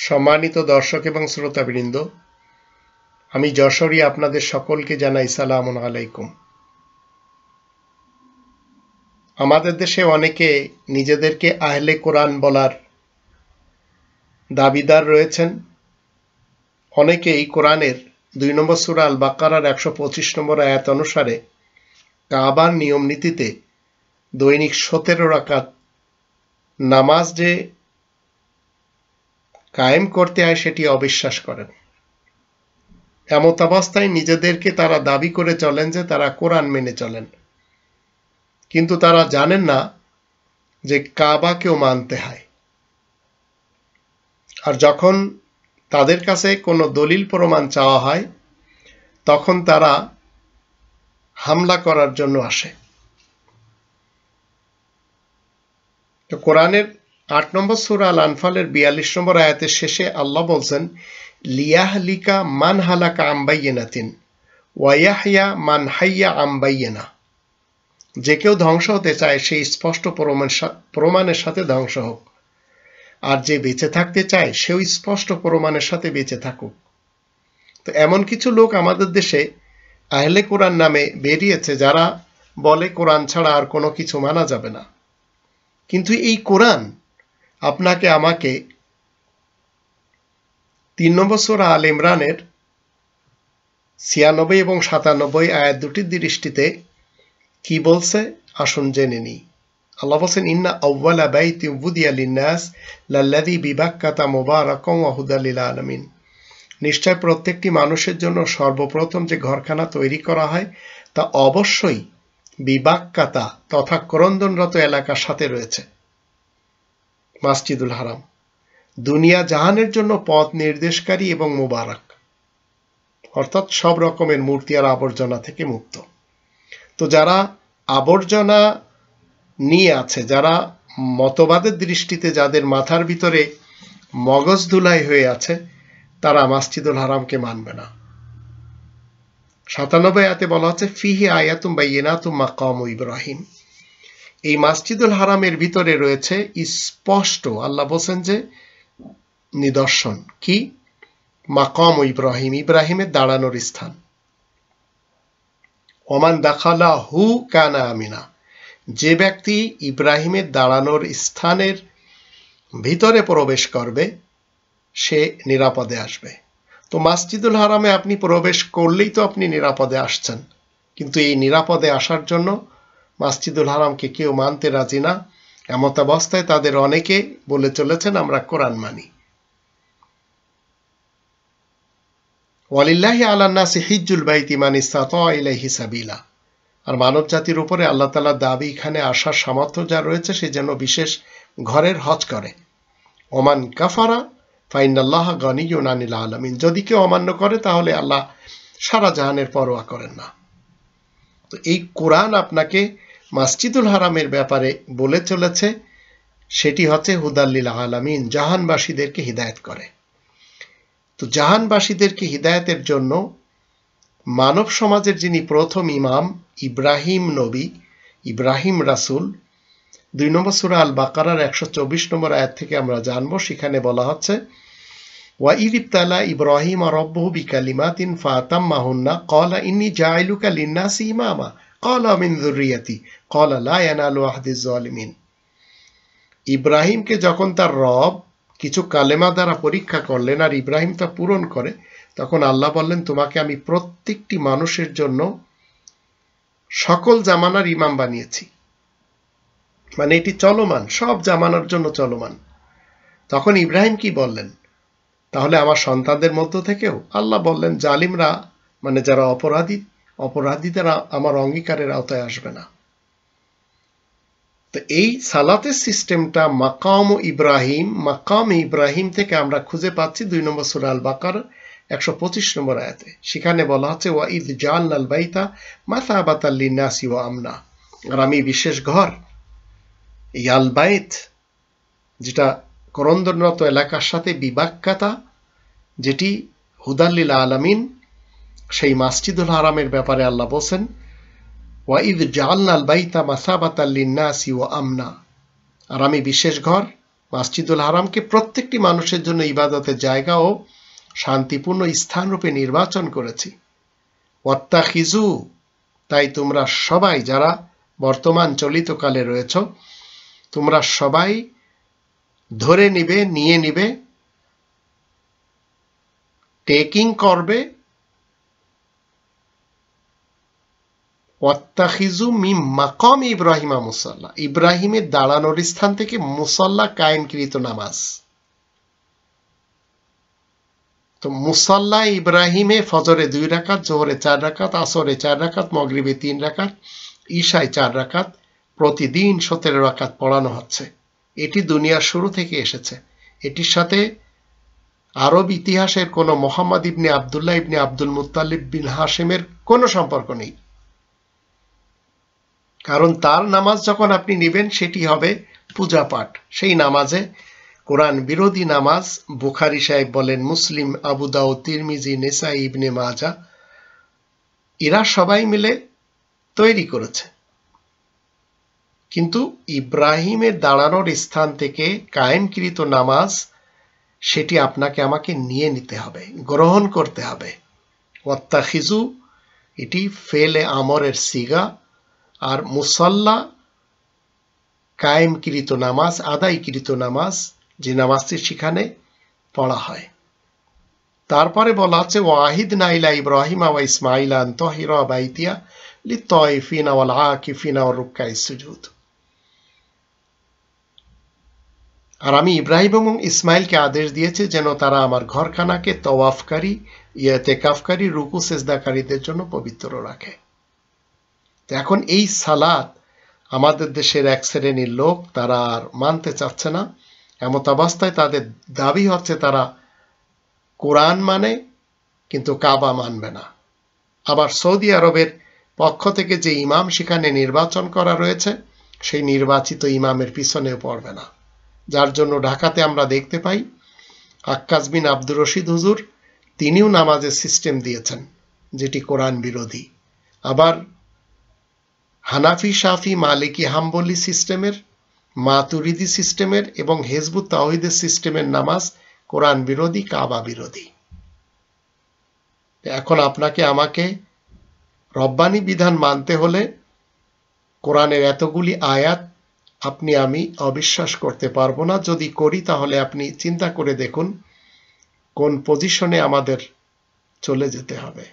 সম্মানিত দর্শক এবং শ্রোতাবৃন্দ, আমি যশোরী আপনাদের সকলকে জানাই সালামুন আলাইকুম। আমাদের দেশে অনেকে নিজেদেরকে আহলে কোরআন বলার দাবিদার রয়েছেন। অনেকেই কোরআনের 2 নম্বর সূরা আল বাকারার 125 নম্বর আয়াত অনুসারে কাবার নিয়ম নীতিতে দৈনিক 17 রাকাত নামাজ যে কায়েম করতে হয় সেটি অবিশ্বাস করেন। এমত অবস্থায় নিজেদেরকে তারা দাবি করে চলেন যে তারা কোরআন মেনে চলেন, কিন্তু তারা জানেন না যে কাবাকেও মানতে হয়। আর যখন তাদের কাছে কোনো দলিল প্রমাণ চাওয়া হয় তখন তারা হামলা করার জন্য আসে। তো কোরআনের 8 নম্বর সূরা আল আনফালের 42 নম্বর আয়াতের শেষে আল্লাহ বলছেন, লিয়াহলিকা মান হালাকা আম বাইয়িনাতিন ওয়া ইয়াহইয়া মান হাইয়া আম বাইয়িনা। যে কেউ ধ্বংস হতে চায় সেই স্পষ্ট প্রমাণের সাথে ধ্বংস হোক, আর যে বেঁচে থাকতে চায় সেও স্পষ্ট প্রমাণের সাথে বেঁচে থাকুক। তো এমন কিছু লোক আমাদের দেশে আহলে কোরআন নামে বেরিয়েছে যারা বলে কোরআন ছাড়া আর কোনো কিছু মানা যাবে না। কিন্তু এই কোরআন আপনাকে আমাকে 3 নম্বর সূরা আল ইমরানের 96 এবং 97 আয়াত দুটির দৃষ্টিতে কি বলছে আসুন জেনে নিই। আল্লাহ বলেন, ইন্না আউওয়ালা বাইতি উযিয়া লিন-নাস লাল্লাযী বিবাক্কাতা মুবারাকান ওয়া হুদাল লিল আলামিন। নিশ্চয় প্রত্যেকটি মানুষের জন্য সর্বপ্রথম যে ঘরখানা তৈরি করা হয় তা অবশ্যই বিবাক্কাতা তথা ক্রন্দনরত এলাকার সাথে রয়েছে মসজিদুল হারাম, দুনিয়া জাহানের জন্য পথ নির্দেশকারী এবং মুবারক, অর্থাৎ সব রকমের মূর্তি আর আবর্জনা থেকে মুক্ত। তো যারা আবর্জনা নিয়ে আছে, যারা মতবাদের দৃষ্টিতে যাদের মাথার ভিতরে মগজ ধুলাই হয়ে আছে, তারা মসজিদুল হারামকে মানবে না। 97 আয়াতে বলা হচ্ছে, ফিহি আয়াতুম বাইয়িনাতুম মাকামু ইব্রাহিম। এই মসজিদুল হারামের ভিতরে রয়েছে স্পষ্ট, আল্লাহ বলেন যে নিদর্শন কি? মাকামু ইব্রাহিম, ইব্রাহিমের দাঁড়ানোর স্থান। ওমান দাখালাহু কানা আমিনা। যে ব্যক্তি ইব্রাহিমের দাঁড়ানোর স্থানের ভিতরে প্রবেশ করবে সে নিরাপদে আসবে। তো মসজিদুল হারামে আপনি প্রবেশ করলেই তো আপনি নিরাপদে আসছেন, কিন্তু এই নিরাপদে আসার জন্য মসজিদুল হারামকে কেউ মানতে রাজি না। এমত অবস্থায় তাদের অনেকে বলে চলেছেন আমরা কোরআন মানি। ওয়ালিল্লাহি আলান নাসি হিজ্জুল বাইতি মান ইসতাতা ইলাইহি সাবিলা। আর মানব জাতির উপরে আল্লাহ তাআলার দাবি এখানে আসার সামর্থ্য যা রয়েছে সে যেন বিশেষ ঘরের হজ করে। ওমান কাফারা ফাইনাল্লাহা গানিয়্যুন আনিল আলামিন। যদি কেউ অমান্য করে তাহলে আল্লাহ সারা জাহানের পরোয়া করেন না। তো এই কোরআন আপনাকে মসজিদুল হারামের ব্যাপারে বলে চলেছে, সেটি হচ্ছে হুদাল লিল আলামিন, জাহানবাসীদেরকে হিদায়াত করে। তো জাহানবাসীদেরকে হিদায়াতের জন্য মানব সমাজের যিনি প্রথম ইমাম ইব্রাহিম নবী, ইব্রাহিম রাসূল, 2 নম্বর সূরা আল বাকারার 124 নম্বর আয়াত থেকে আমরা জানবো। সেখানে বলা হচ্ছে, ওয়া ইয ইবতালা ইব্রাহিম রাব্বুহু বিকালিমাতিন ফাতাম্মাহুন্না ক্বালা ইন্নী জাইলুকা লিন-নাসি ইমামা ক্বালা মিন যুররিয়াতি ক্বালা লা ইয়ানালু আহদিজ জালিমিন। ইব্রাহিমকে যখন তার রব কিছু কালেমা দ্বারা পরীক্ষা করলেন আর ইব্রাহিম তা পূরণ করে, তখন আল্লাহ বললেন, তোমাকে আমি প্রত্যেকটি মানুষের জন্য সকল জামানার ইমাম বানিয়েছি। মানে এটি চলমান, সব জামানার জন্য চলমান। তখন ইব্রাহিম কি বললেন? তাহলে আমার সন্তানদের মধ্য থেকেও? আল্লাহ বললেন, জালিমরা মানে যারা অপরাধীরা আমার অঙ্গীকারের আওতায় আসবে না। তো এই সালাতের সিস্টেমটা মাকাম ইব্রাহিম থেকে আমরা খুঁজে পাচ্ছি 2 নম্বর সূরা আল বাকারা 125 নম্বর আয়াতে। সেখানে বলা হচ্ছে, ওয়া ইয জাআলনাল বাইতা মাসাবাতাল লিন-নাসি ওয়া আমনা। আর আমি বিশেষ ঘর, এই আল বাইত যেটা ক্রন্দনরত এলাকার সাথে বিবাক্কাতা, যেটি হুদাল লিল আলামিন, সেই মসজিদুল হারামের ব্যাপারে আল্লাহ বলেন, ওয়া ইয জাআলনাল বাইতা মাসাবাতাল লিন-নাসি ওয়া আমনা। আর আমি বিশেষ ঘর মসজিদুল হারামকে প্রত্যেকটি মানুষের জন্য ইবাদতের জায়গা ও শান্তিপূর্ণ স্থান রূপে নির্বাচন করেছি। ওয়াত্তাখিজু, তাই তোমরা সবাই যারা বর্তমান চলিতকালে রয়েছ, তোমরা সবাই ধরে নিবে, নিয়ে নিবে, টেকিং করবে, ওয়াত্তাখিজু মিন মাকাম ইব্রাহিমা মুসাল্লা, ইব্রাহিমের দাঁড়ানোর স্থান থেকে মুসাল্লা কায়েমকৃত নামাজ। তো মুসাল্লা ইব্রাহিমে ফজরে 2 রাকাত, জোহরে 4 রাকাত, আসরে 4 রাকাত, মাগরিবে 3 রাকাত, ঈশায় 4 রাকাত, প্রতিদিন 17 রাকাত পড়ানো হচ্ছে। এটি দুনিয়ার শুরু থেকে এসেছে। এটির সাথে আরব ইতিহাসের কোনো মোহাম্মদ ইবনে আবদুল্লাহ ইবনে আব্দুল মুত্তালিব বিন হাশেমের কোনো সম্পর্ক নেই। কারণ তার নামাজ যখন আপনি নেবেন সেটি হবে পূজা পাঠ। সেই নামাজে কোরআন বিরোধী নামাজ বুখারী সাহেব বলেন, মুসলিম, আবু দাউদ, তিরমিজি, নেসাই, ইবনে মাজা, এরা সবাই মিলে তৈরি করেছে। কিন্তু ইব্রাহিমের দাঁড়ানোর স্থান থেকে কায়েমকৃত নামাজ, সেটি আপনাকে আমাকে নিয়ে নিতে হবে, গ্রহণ করতে হবে। ওয়াত্তাখিজু, এটি ফেলে আমরের সিগা, আর মুসাল্লা কায়েমকৃত নামাজ, আদায়কৃত নামাজ, যে নামাজটি সেখানে পড়া হয়। তারপরে বলা আছে, ওয়াহিদনা ইলা ইব্রাহিম ওয়া ইসমাঈল আন তাহিরা বাইতিয়া লিত্তাইফিনা ওয়াল আকিফিনা ওয়ার রুক্কাইস সুজুদ। আর আমি ইব্রাহিম এবং ইসমাইলকে আদেশ দিয়েছি যেন তারা আমার ঘরখানাকে তওয়াফকারী, ইতিকাফকারী, রুকু সেজদাকারীদের জন্য পবিত্র রাখে। তো এখন এই সালাত আমাদের দেশের এক শ্রেণীর লোক তারা আর মানতে চাচ্ছে না। এমত অবস্থায় তাদের দাবি হচ্ছে তারা কোরআন মানে কিন্তু কাবা মানবে না। আবার সৌদি আরবের পক্ষ থেকে যে ইমাম সেখানে নির্বাচন করা রয়েছে, সেই নির্বাচিত ইমামের পিছনেও পড়বে না। যার জন্য ঢাকাতে আমরা দেখতে পাই আক্কাস বিন আব্দুর রশিদ হুজুর, তিনিও নামাজের সিস্টেম দিয়েছেন যেটি কোরআন বিরোধী। আবার হানাফি, শাফি, মালিকি, হাম্বলি সিস্টেমের, মাতুরিদি সিস্টেমের এবং হিজবুত তাওহীদের সিস্টেমের নামাজ কোরআন বিরোধী, কাবা বিরোধী। এখন আপনাকে আমাকে রব্বানি বিধান মানতে হলে কোরআনের এতগুলি আয়াত আমি অবিশ্বাস করতে পারবো না। যদি করি তাহলে আপনি চিন্তা করে দেখুন কোন পজিশনে আমাদের চলে যেতে হবে।